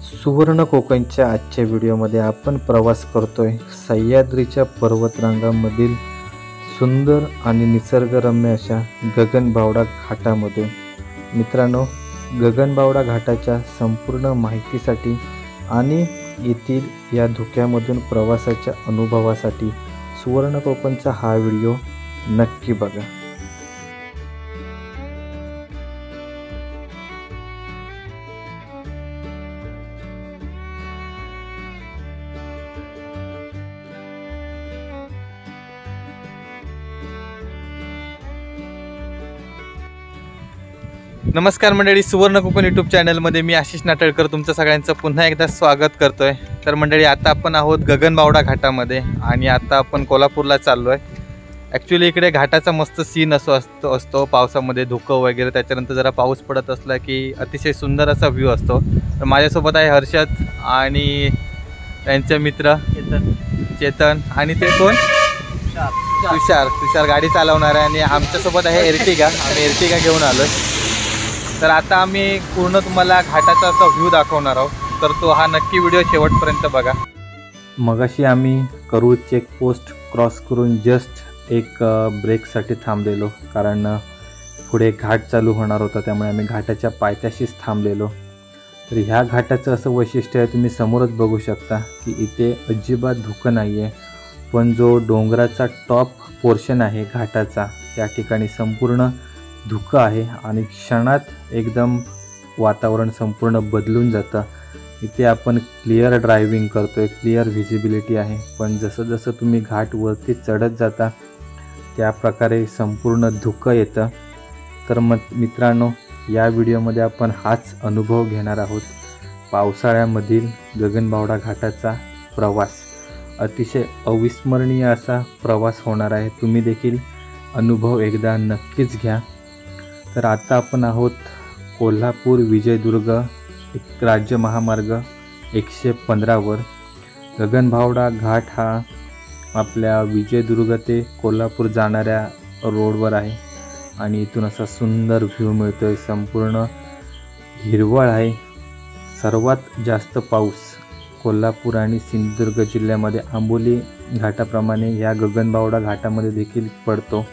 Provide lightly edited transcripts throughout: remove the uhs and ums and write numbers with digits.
सुवर्ण कोकणच्या आजच्या व्हिडिओमध्ये आपण प्रवास करतोय सह्याद्रीच्या पर्वतरांगामधील सुंदर आणि निसर्गरम्य अशा गगनबावडा घाटामधून। मित्रांनो, गगनबावडा घाटाच्या संपूर्ण माहितीसाठी आणि येथील या धुक्यामधून प्रवासाच्या अनुभवासाठी सुवर्ण कोकणचा हा व्हिडिओ नक्की बघा। नमस्कार मंडळी, सुवर्ण कोकण यूट्यूब चॅनलमध्ये मी आशिष नाटळकर तुमचं सगळ्यांचं पुन्हा एकदा स्वागत करतोय। तर मंडळी, आता आपण आहोत गगनबावडा घाटामध्ये आणि आता आपण कोल्हापूरला चाललो आहे। ॲक्च्युली इकडे घाटाचा मस्त सीन असतो पावसामध्ये, धुकं वगैरे, त्याच्यानंतर जरा पाऊस पडत असला की अतिशय सुंदर असा व्ह्यू असतो। तर माझ्यासोबत आहे हर्षद आणि त्यांचे मित्र चेतन आणि ते कोण तुषार गाडी चालवणार आहे आणि आमच्यासोबत आहे एर्टिगा। आम्ही एर्टिगा घेऊन आलो आहे। तर आता आम्ही पूर्ण तुम्हाला घाटाचा असा व्ह्यू दाखवणार आहोत, तर तो हा नक्की व्हिडिओ शेवटपर्यंत बघा। मगाशी आम्ही करूळ चेकपोस्ट क्रॉस करून जस्ट एक ब्रेकसाठी थांबलेलो, कारण पुढे घाट चालू होणार होता, त्यामुळे आम्ही घाटाच्या पायथ्याशीच थांबलेलो। तर ह्या घाटाचं असं वैशिष्ट्य आहे, तुम्ही समोरच बघू शकता की इथे अजिबात धुकं नाही आहे, पण जो डोंगराचा टॉप पोर्शन आहे घाटाचा, त्या ठिकाणी संपूर्ण धुकं आहे आणि क्षणात एकदम वातावरण संपूर्ण बदलून जातं। इथे आपण क्लिअर ड्रायव्हिंग करतोय, क्लिअर व्हिजिबिलिटी आहे, पण जसं जसं तुम्ही घाट वरती चढत जाता त्या प्रकारे संपूर्ण धुकं येतं। तर मित्रांनो, या व्हिडिओमध्ये आपण हाच अनुभव घेणार आहोत, पावसाळ्यामधील गगनबावडा घाटाचा प्रवास। अतिशय अविस्मरणीय असा प्रवास होणार आहे, तुम्ही देखील अनुभव एकदा नक्कीच घ्या। तर आता आपण आहोत कोल्हापूर विजयदुर्ग राज्य महामार्ग 115वर। गगनबावडा घाट हा आपल्या विजयदुर्ग ते कोल्हापूर जाणाऱ्या रोडवर आहे आणि इथून असा सुंदर व्ह्यू मिळतोय, संपूर्ण हिरवळ आहे। सर्वात जास्त पाऊस कोल्हापूर आणि सिंधुदुर्ग जिल्ह्यामध्ये आंबोली घाटाप्रमाणे या गगनबावडा घाटामध्ये देखील पडतो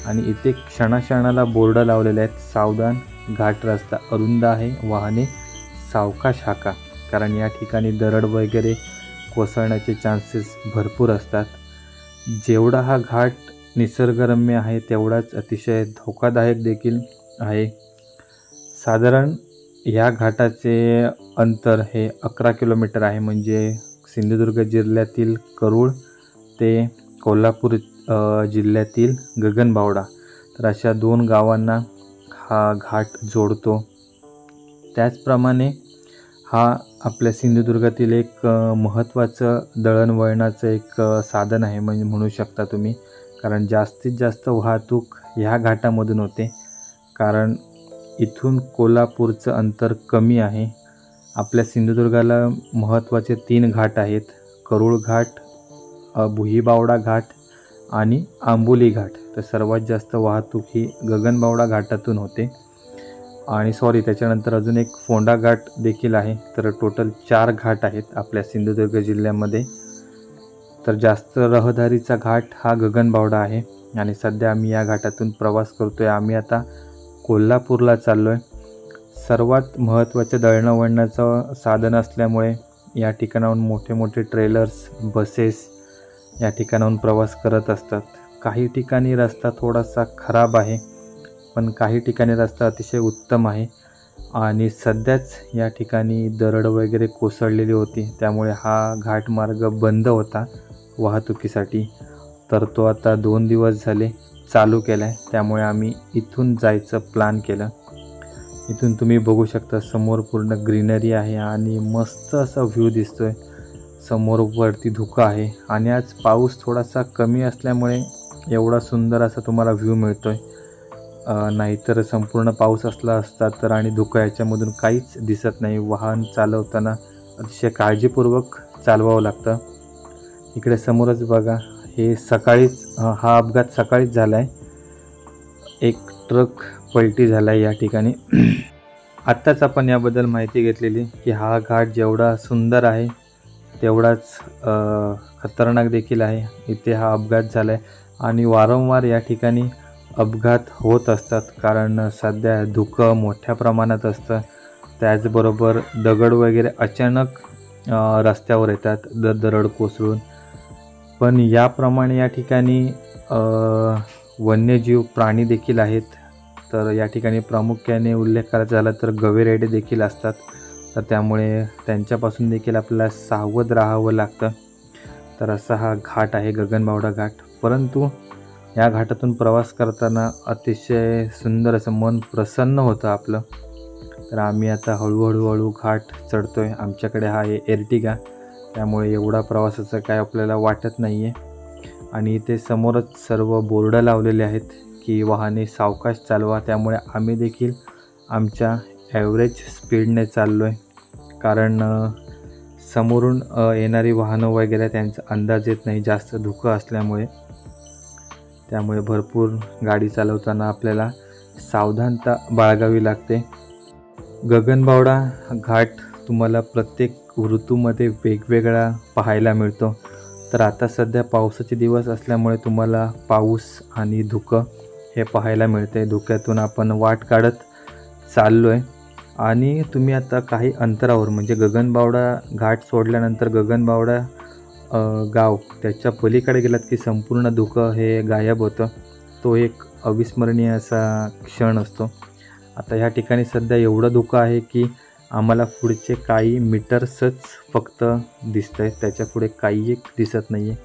आणि इथे क्षणाक्षणाला बोर्ड लावलेले आहेत, सावधान, घाट रस्ता अरुंद आहे, वाहने सावकाश हाका, कारण या ठिकाणी दरड वगैरे कोसळण्याचे चान्सेस भरपूर असतात। जेवढा हा घाट निसर्गरम्य आहे तेवढाच अतिशय धोकादायक देखील आहे। साधारण या घाटाचे अंतर हे 11 किलोमीटर आहे, म्हणजे सिंधुदुर्ग जिल्ह्यातील करूळ ते कोल्हापूर जिल्ह्यातील गगनबावडा, तर अशा 2 गावांना हा घाट जोडतो। त्याचप्रमाणे हा आपल्या सिंधुदुर्गातील एक महत्त्वाचं दळणवळणाचं एक साधन आहे, म्हणजे म्हणू शकता तुम्ही, कारण जास्तीत जास्त वाहतूक ह्या घाटामधून होते, कारण इथून कोल्हापूरचं अंतर कमी आहे। आपल्या सिंधुदुर्गाला महत्त्वाचे 3 घाट आहेत, करूळ घाट, भुईबावडा घाट आणि आंबोली घाट। तर सर्वात जास्त वाहतूक ही गगनबावडा घाटातून होते आणि त्याच्यानंतर अजून एक फोंडा घाट देखील आहे। तर टोटल 4 घाट आहेत आपल्या सिंधुदुर्ग जिल्ह्यामध्ये। तर जास्त रहदारीचा घाट हा गगनबावडा आहे आणि सध्या आम्ही या घाटातून प्रवास करतोय। आम्ही आता कोल्हापूरला चाललो आहे। सर्वात महत्त्वाचं दळणवळणाचं साधन असल्यामुळे या ठिकाणाहून मोठे मोठे ट्रेलर्स, बसेस या ठिकाणाहून प्रवास करत असतात। काही ठिकाणी रस्ता थोडासा खराब आहे, पण काही ठिकाणी रस्ता अतिशय उत्तम आहे आणि सध्याच या ठिकाणी दरड वगैरे कोसळलेली होती, त्यामुळे हा घाटमार्ग बंद होता वाहतुकीसाठी। तर तो आता 2 दिवस झाले चालू केला आहे, त्यामुळे आम्ही इथून जायचं प्लॅन केलं। इथून तुम्ही बघू शकता समोर पूर्ण ग्रीनरी आहे आणि मस्त असा व्ह्यू दिसतोय। समोर वरती धुकं आहे आणि आज पाऊस थोडासा कमी असल्यामुळे एवढा सुंदर असा तुम्हाला व्ह्यू मिळतोय, नाहीतर संपूर्ण पाऊस असला असता तर आणि धुकं याच्यामधून काहीच दिसत नाही। वाहन चालवताना अतिशय काळजीपूर्वक चालवावं लागतं। इकडे समोरच बघा, हे सकाळीच हा अपघात सकाळीच झाला आहे, एक ट्रक पलटी झाला आहे या ठिकाणी। आत्ताच आपण याबद्दल माहिती घेतलेली की हा घाट जेवढा सुंदर आहे तेवढाच खतरनाक देखील आहे. इथे हा अपघात झाला आहे आणि वारंवार या ठिकाणी अपघात होत असतात, कारण सध्या धुकं मोठ्या प्रमाणात असतं. त्याचबरोबर दगड वगैरे अचानक रस्त्यावर येतात दरड कोसळून. पण याप्रमाणे या ठिकाणी वन्यजीव प्राणी देखील आहेत. तर या ठिकाणी प्रामुख्याने उल्लेख करायचा झाला तर गवेरेडे देखील असतात. तर त्यामुळे त्यांच्यापासून देखील आपल्याला सावध राहावं लागतं. तर असा हा घाट आहे गगनबावडा घाट. परंतु या घाटातून प्रवास करताना अतिशय सुंदर असं मन प्रसन्न होतं आपलं. तर आम्ही आता हळूहळू घाट चढतो आहे. आमच्याकडे हा आहे एर्टिगा, त्यामुळे एवढा प्रवासाचं काय आपल्याला वाटत नाही आहे. आणि इथे समोरच सर्व बोर्ड लावलेले आहेत की वाहने सावकाश चालवा. त्यामुळे आम्ही देखील आमच्या ॲव्हरेज स्पीडने चाललो आहे, कारण समोरून येणारी वाहनं वगैरे त्यांचा अंदाज येत नाही जास्त धुकं असल्यामुळे. त्यामुळे भरपूर गाडी चालवताना आपल्याला सावधानता बाळगावी लागते. गगनबावडा घाट तुम्हाला प्रत्येक ऋतूमध्ये वेगवेगळा पाहायला मिळतो. तर आता सध्या पावसाचे दिवस असल्यामुळे तुम्हाला पाऊस आणि धुकं हे पाहायला मिळते. धुक्यातून आपण वाट काढत चाललो आहे. आणि तुम्ही आता काही अंतरावर म्हणजे गगनबावडा घाट सोडल्यानंतर गगनबावडा गाव त्याच्या पलीकडे गेलात की संपूर्ण धुकं हे गायब होतं. तो एक अविस्मरणीय असा क्षण असतो. आता ह्या ठिकाणी सध्या एवढं धुकं आहे की आम्हाला पुढचे काही मीटर्सच फक्त दिसत आहेत, त्याच्या पुढे काही एक दिसत नाही आहे.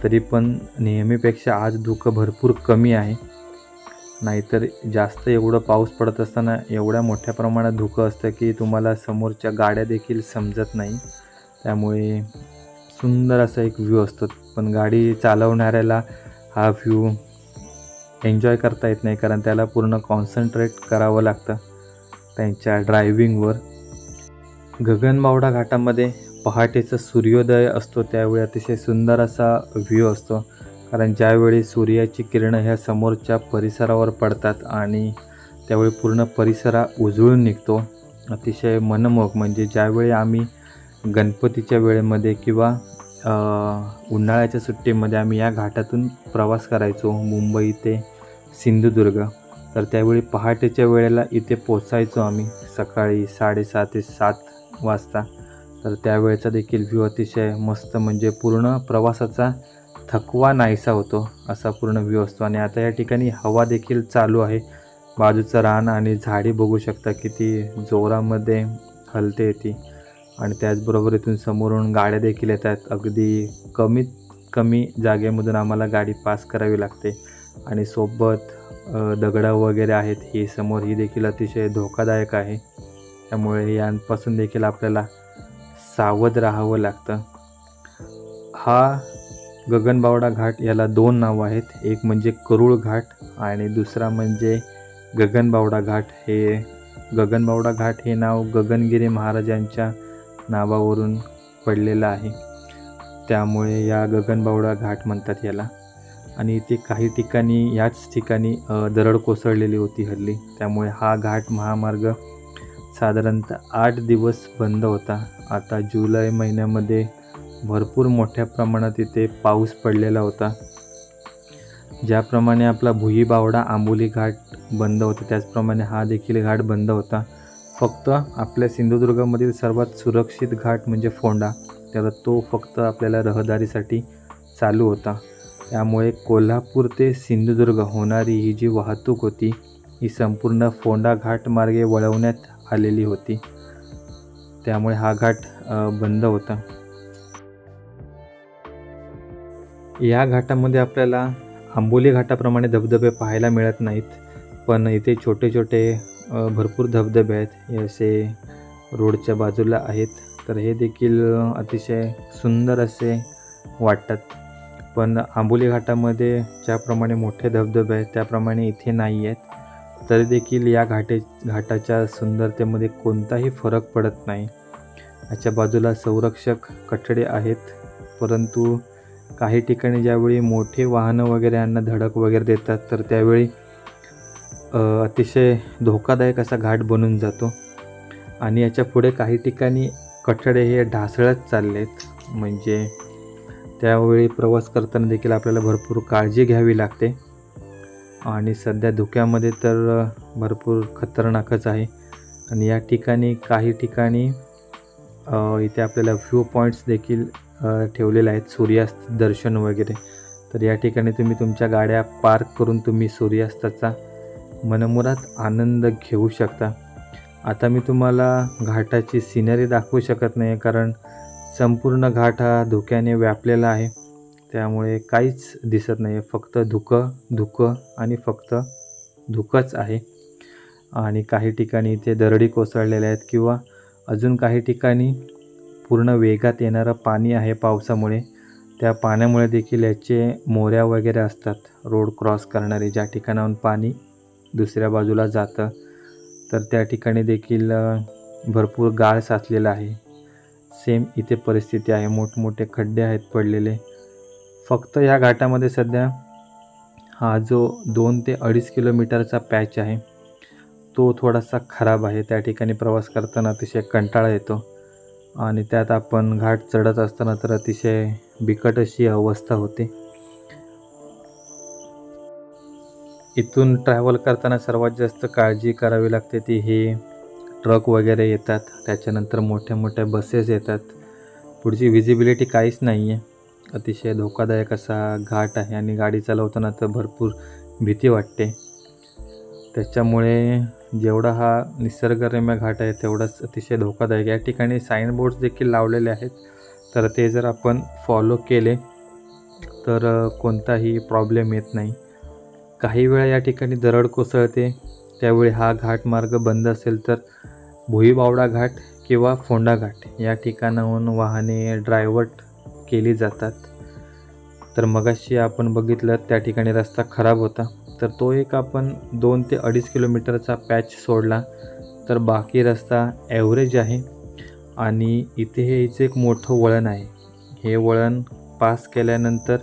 तरी पण नेहमीपेक्षा आज धुकं भरपूर कमी आहे. नाहीतर जास्त एवढं पाऊस पडत असताना एवढ्या मोठ्या प्रमाणात धुकं असतं की तुम्हाला समोरच्या गाड्या देखील समजत नाही. त्यामुळे सुंदर असा एक व्ह्यू असतो. पण गाडी चालवणाऱ्याला हा व्ह्यू एन्जॉय करता येत नाही, कारण त्याला पूर्ण कॉन्सन्ट्रेट करावं लागतं त्यांच्या ड्रायव्हिंगवर. गगनबावडा घाटामध्ये पहाटेचा सूर्योदय असतो त्यावेळी अतिशय सुंदर असा व्ह्यू असतो, कारण ज्यावेळी सूर्याची किरणं ह्या समोरच्या परिसरावर पडतात आणि त्यावेळी पूर्ण परिसर उजळून निघतो. अतिशय मनमोहक. म्हणजे ज्यावेळी आम्ही गणपतीच्या वेळेमध्ये किंवा उन्हाळ्याच्या सुट्टीमध्ये आम्ही या घाटातून प्रवास करायचो मुंबई ते सिंधुदुर्ग, तर त्यावेळी पहाटेच्या वेळेला इथे पोचायचो आम्ही सकाळी 6:30 ते 7 वाजता. तर त्यावेळेचा देखील व्ह्यू अतिशय मस्त, म्हणजे पूर्ण प्रवासाचा थकवा नाहीसा होतो असा पूर्ण व्ह्यू असतो. आणि आता या ठिकाणी हवा देखील चालू आहे. बाजूचं रान आणि झाडी बघू शकता किती जोरामध्ये हलते ती. आणि त्याचबरोबर इथून समोरून गाड्या देखील येतात. अगदी कमीत कमी जागेमधून आम्हाला गाडी पास करावी लागते. आणि सोबत दगडं वगैरे आहेत ही समोर, ही देखील अतिशय धोकादायक आहे. त्यामुळे यांपासून देखील आपल्याला सावध राहावं लागतं. हा गगनबावडा घाट याला 2 नावं आहेत. एक म्हणजे करूळ घाट आणि दुसरा म्हणजे गगनबावडा घाट. हे गगनबावडा घाट हे नाव गगनगिरी महाराजांच्या नावावरून पडलेलं आहे, त्यामुळे या गगनबावडा घाट म्हणतात याला. आणि इथे काही ठिकाणी याच ठिकाणी दरड कोसळलेली होती हल्ली, त्यामुळे हा घाट महामार्ग साधारणतः 8 दिवस बंद होता. आता जुलै महिन्यामध्ये भरपूर मोठ्या प्रमाणात इथे पाऊस पडलेला होता. ज्याप्रमाणे आपला भुईबावडा आंबोली घाट बंद होता त्याचप्रमाणे हा देखील घाट बंद होता. फक्त आपल्या सिंधुदुर्गामधील सर्वात सुरक्षित घाट म्हणजे फोंडा, तर तो फक्त आपल्याला रहदारीसाठी चालू होता. त्यामुळे कोल्हापूर ते सिंधुदुर्ग होणारी ही जी वाहतूक होती ही संपूर्ण फोंडा घाट मार्गे वळवण्यात आलेली होती. त्यामुळे हा घाट बंद होता. या घाटामध्ये आपल्याला आंबोली घाटाप्रमाणे धबधबे पाहायला मिळत नाहीत, पण इथे छोटे छोटे भरपूर धबधबे आहेत. हे असे रोडच्या बाजूला आहेत, तर हे देखील अतिशय सुंदर असे वाटतात. पण आंबोली घाटामध्ये ज्याप्रमाणे मोठे धबधबे आहेत त्याप्रमाणे इथे नाही आहेत. तरी देखील या घाटाच्या सुंदरतेमध्ये कोणताही फरक पडत नाही. याच्या बाजूला संरक्षक कठडे आहेत, परंतु काही ठिकाणी ज्यावेळी मोठे वाहनं वगैरे यांना धडक वगैरे देतात तर त्यावेळी अतिशय धोकादायक असा घाट बनून जातो. आणि याच्या पुढे काही ठिकाणी कठडे हे ढासळत चाललेत, म्हणजे त्यावेळी प्रवास करताना देखील आपल्याला भरपूर काळजी घ्यावी लागते. आणि सध्या धुक्यामध्ये तर भरपूर खतरनाकच आहे. आणि या ठिकाणी काही ठिकाणी इथे आपल्याला व्ह्यू पॉईंट्स देखील ठेवलेले आहेत, सूर्यास्त दर्शन वगैरे. तर या ठिकाणी तुम्ही तुमच्या गाड्या पार्क करून तुम्ही सूर्यास्ताचा मनमुराद आनंद घेऊ शकता. आता मी तुम्हाला घाटाची सिनरी दाखवू शकत नाही, कारण संपूर्ण घाट हा धुक्याने व्यापलेला आहे. त्यामुळे काहीच दिसत नाही, फक्त धुकं आणि फक्त धुकंच आहे. आणि काही ठिकाणी इथे दरडी कोसळलेल्या आहेत, किंवा अजून काही ठिकाणी पूर्ण वेगात येणारं पाणी आहे पावसामुळे. त्या पाण्यामुळे देखील याचे मोऱ्या वगैरे असतात रोड क्रॉस करणारे, ज्या ठिकाणाहून पाणी दुसऱ्या बाजूला जातं, तर त्या ठिकाणी देखील भरपूर गाळ साचलेला आहे. सेम इथे परिस्थिती आहे, मोठमोठे खड्डे आहेत पडलेले. फक्त या घाटामध्ये सध्या हा जो 2 ते 2.5 किलोमीटरचा पॅच आहे तो थोडासा खराब आहे. त्या ठिकाणी प्रवास करताना अतिशय कंटाळा येतो, आणि त्यात आपण घाट चढत असताना तर अतिशय बिकट अशी अवस्था होते. इथून ट्रॅव्हल करताना सर्वात जास्त काळजी करावी लागते ती हे ट्रक वगैरे येतात, त्याच्यानंतर मोठ्या मोठ्या बसेस येतात. पुढची व्हिजिबिलिटी काहीच नाही आहे, अतिशय धोकादायक असा घाट आहे. आणि गाडी चालवताना तर भरपूर भीती वाटते. त्याच्यामुळे जेवढा हा निसर्गरम्य घाट आहे तेवढाच अतिशय धोकादायक. या ठिकाणी साईनबोर्ड्स देखील लावलेले आहेत, तर ते जर आपण फॉलो केले तर कोणताही प्रॉब्लेम येत नाही. काही वेळा या ठिकाणी दरड कोसळते, त्यावेळी हा घाट मार्ग बंद असेल तर भुईबावडा घाट किंवा फोंडा घाट या ठिकाणाहून वाहने ड्रायव्हर्ट केली जातात. तर मगाशी आपण बघितलं त्या ठिकाणी रस्ता खराब होता, तर तो एक आपण 2 ते 2.5 किलोमीटरचा पॅच सोडला तर बाकी रस्ता ॲव्हरेज आहे. आणि इथे हे एक मोठं वळण आहे. हे वळण पास केल्यानंतर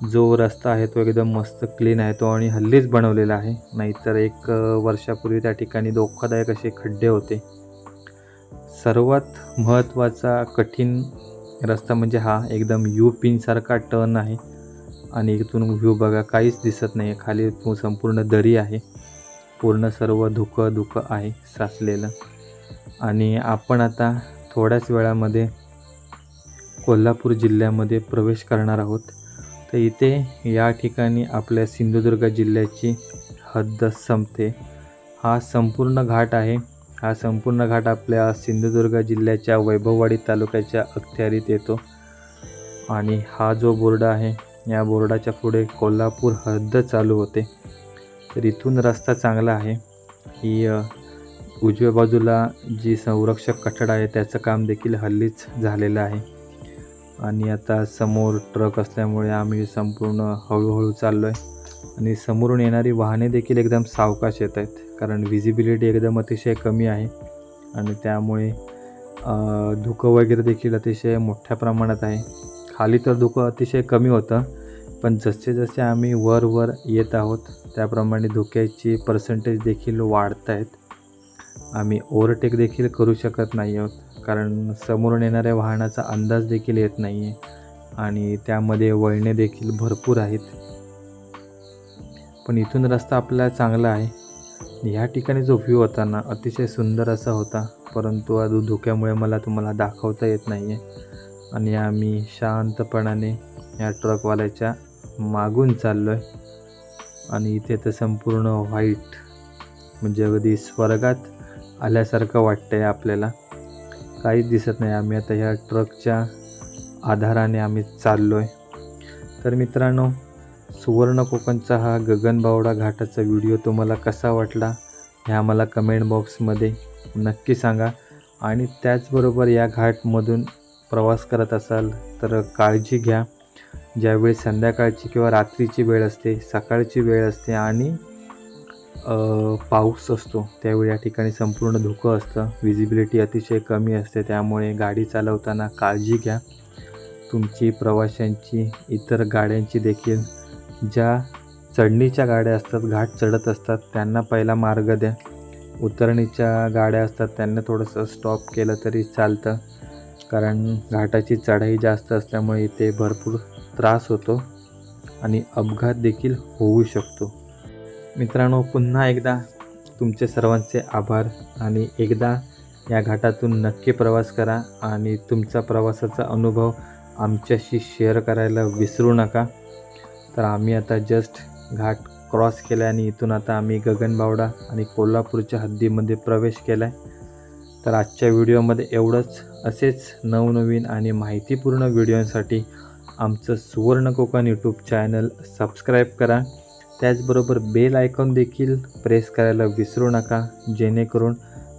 जो रस्ता आहे तो एकदम मस्त क्लीन आहे, तो आणि हल्लीच बनवलेला आहे. नाहीतर 1 वर्षापूर्वी त्या ठिकाणी धोकादायक असे खड्डे होते. सर्वात महत्त्वाचा कठीण रस्ता म्हणजे हा एकदम यू पिनसारखा टर्न आहे. आणि इथून व्ह्यू बघा, काहीच दिसत नाही आहे. खाली संपूर्ण दरी आहे, पूर्ण सर्व धुकं आहे साचलेलं. आणि आपण आता थोड्याच वेळामध्ये कोल्हापूर जिल्ह्यामध्ये प्रवेश करणार आहोत. तर इथे या ठिकाणी आपल्या सिंधुदुर्ग जिल्ह्याची हद्द संपते. हा संपूर्ण घाट आहे. हा संपूर्ण घाट आपल्या सिंधुदुर्ग जिल्ह्याच्या वैभववाडी तालुक्याच्या अखत्यारीत येतो. आणि हा जो बोर्ड आहे, या बोर्डाच्या पुढे कोल्हापूर हद्द चालू होते. तर इथून रस्ता चांगला आहे. ही उजव्या बाजूला जी संरक्षक कठड आहे त्याचं काम देखील हल्लीच झालेलं आहे. आणि आता समोर ट्रक असल्यामुळे आम्ही संपूर्ण हळूहळू चाललो आहे. आणि समोरून येणारी वाहने देखील एकदम सावकाश येत आहेत, कारण व्हिजिबिलिटी एकदम अतिशय कमी आहे. आणि त्यामुळे धुकं वगैरे देखील अतिशय मोठ्या प्रमाणात आहे. खाली तर धुकं अतिशय कमी होतं, पण जसे जसे आम्ही वर येत आहोत त्याप्रमाणे धुक्याची पर्सेंटेज देखील वाढत आहेत. आम्ही ओव्हरटेक देखील करू शकत नाही आहोत, कारण समोरून येणाऱ्या वाहनाचा अंदाज देखील येत नाही आहे. आणि त्यामध्ये वळणे देखील भरपूर आहेत. पण इथून रस्ता आपल्याला चांगला आहे. ह्या ठिकाणी जो व्ह्यू होता ना, अतिशय सुंदर असा होता, परंतु धुक्यामुळे मला तुम्हाला दाखवता येत नाही आहे. आणि आम्ही शांतपणाने या ट्रकवाल्याच्या मागून चाललो आहे. आणि इथे तर संपूर्ण व्हाईट, म्हणजे अगदी स्वर्गात आल्यासारखं वाटतं आहे आपल्याला. काहीच दिसत नाही. आम्ही आता ह्या ट्रकच्या आधाराने आम्ही चाललो आहे. तर मित्रांनो, सुवर्ण कोकणचा हा गगनबावडा घाटाचा व्हिडिओ तुम्हाला कसा वाटला हे आम्हाला कमेंट बॉक्समध्ये नक्की सांगा. आणि त्याचबरोबर या घाटमधून प्रवास करत असाल तर काळजी घ्या. ज्यावेळी संध्याकाळची किंवा रात्रीची वेळ असते, सकाळची वेळ असते आणि पाऊस असतो, त्यावेळी या ठिकाणी संपूर्ण धुकं असतं, व्हिजिबिलिटी अतिशय कमी असते. त्यामुळे गाडी चालवताना काळजी घ्या. तुमची, प्रवाशांची, इतर गाड्यांची देखील. ज्या चढणीच्या गाड्या असतात, घाट चढत असतात, त्यांना पहिला मार्ग द्या. उतरणीच्या गाड्या असतात त्यांना थोडंसं स्टॉप केलं तरी चालतं, कारण घाटाची चढाई जास्त असल्यामुळे इथे भरपूर त्रास होतो आणि अपघात देखील होऊ शकतो. मित्रांनो, पुन्हा एकदा तुमचे सर्वांचे आभार आणि एकदा या घाटातून नक्की प्रवास करा आणि तुमचा प्रवासाचा अनुभव आमच्याशी शेअर करायला विसरू नका. तर आम्ही आता जस्ट घाट क्रॉस केला आणि इथून आता आम्ही गगनबावडा आणि कोल्हापूरच्या हद्दीमध्ये प्रवेश केला आहे. तर आजच्या व्हिडिओमध्ये एवढंच. असेच नवनवीन आणि माहितीपूर्ण व्हिडिओसाठी आमचं सुवर्ण कोकण यूट्यूब चॅनल सबस्क्राईब करा. त्याचबरोबर बेल आयकॉन देखील प्रेस करायला विसरू नका, जेणेकरून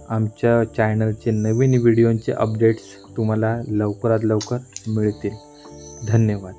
आमच्या चॅनलचे नवीन व्हिडिओंचे अपडेट्स तुम्हाला लवकरात लवकर मिळतील. धन्यवाद.